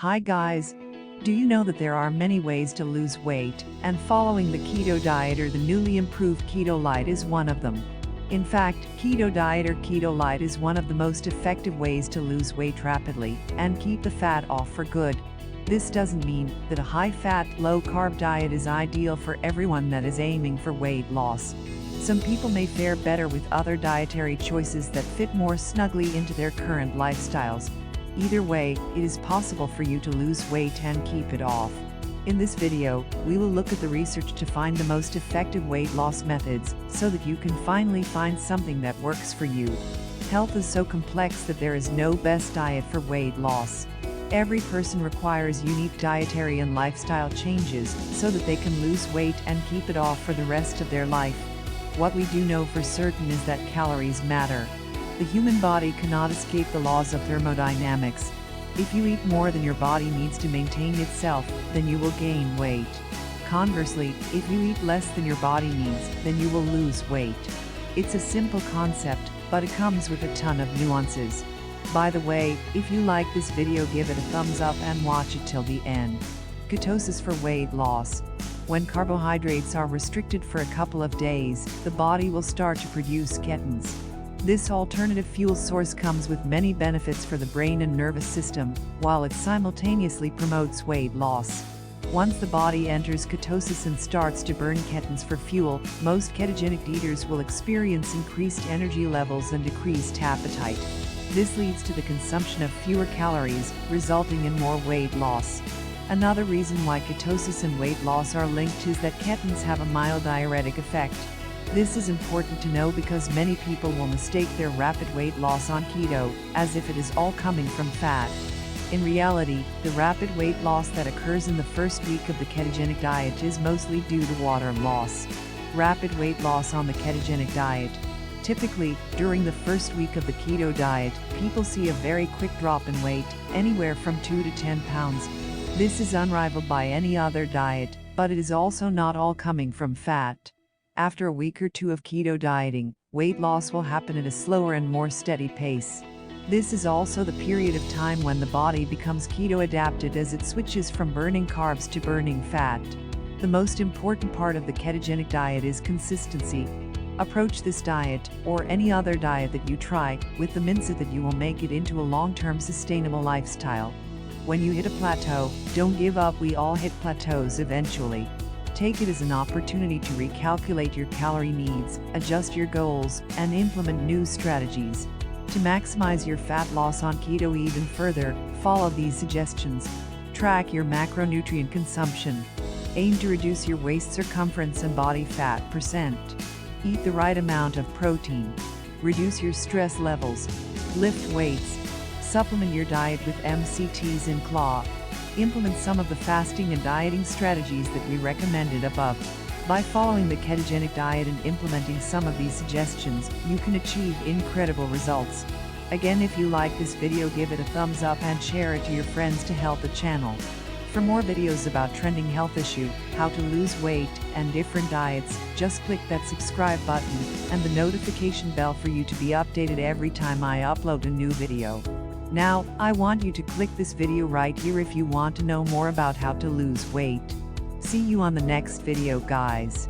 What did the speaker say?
Hi guys! Do you know that there are many ways to lose weight, and following the keto diet or the newly improved Keto Lite is one of them? In fact, Keto Diet or Keto Lite is one of the most effective ways to lose weight rapidly and keep the fat off for good. This doesn't mean that a high-fat, low-carb diet is ideal for everyone that is aiming for weight loss. Some people may fare better with other dietary choices that fit more snugly into their current lifestyles. Either way, it is possible for you to lose weight and keep it off. In this video, we will look at the research to find the most effective weight loss methods so that you can finally find something that works for you. Health is so complex that there is no best diet for weight loss. Every person requires unique dietary and lifestyle changes so that they can lose weight and keep it off for the rest of their life. What we do know for certain is that calories matter. The human body cannot escape the laws of thermodynamics. If you eat more than your body needs to maintain itself, then you will gain weight. Conversely, if you eat less than your body needs, then you will lose weight. It's a simple concept, but it comes with a ton of nuances. By the way, if you like this video, give it a thumbs up and watch it till the end. Ketosis for weight loss. When carbohydrates are restricted for a couple of days, the body will start to produce ketones. This alternative fuel source comes with many benefits for the brain and nervous system, while it simultaneously promotes weight loss. Once the body enters ketosis and starts to burn ketones for fuel, most ketogenic eaters will experience increased energy levels and decreased appetite. This leads to the consumption of fewer calories, resulting in more weight loss. Another reason why ketosis and weight loss are linked is that ketones have a mild diuretic effect. This is important to know because many people will mistake their rapid weight loss on keto as if it is all coming from fat. In reality, the rapid weight loss that occurs in the first week of the ketogenic diet is mostly due to water loss. Rapid weight loss on the ketogenic diet. Typically, during the first week of the keto diet, people see a very quick drop in weight, anywhere from 2 to 10 pounds. This is unrivaled by any other diet, but it is also not all coming from fat. After a week or two of keto dieting, weight loss will happen at a slower and more steady pace. This is also the period of time when the body becomes keto adapted as it switches from burning carbs to burning fat. The most important part of the ketogenic diet is consistency. Approach this diet, or any other diet that you try, with the mindset that you will make it into a long-term sustainable lifestyle. When you hit a plateau, don't give up. We all hit plateaus eventually. Take it as an opportunity to recalculate your calorie needs, adjust your goals, and implement new strategies. To maximize your fat loss on keto even further, follow these suggestions. Track your macronutrient consumption. Aim to reduce your waist circumference and body fat percent. Eat the right amount of protein. Reduce your stress levels. Lift weights. Supplement your diet with MCTs and CLA. Implement some of the fasting and dieting strategies that we recommended above. By following the ketogenic diet and implementing some of these suggestions, you can achieve incredible results. Again, if you like this video, give it a thumbs up and share it to your friends to help the channel. For more videos about trending health issue, how to lose weight, and different diets, just click that subscribe button and the notification bell for you to be updated every time I upload a new video. Now, I want you to click this video right here if you want to know more about how to lose weight. See you on the next video, guys.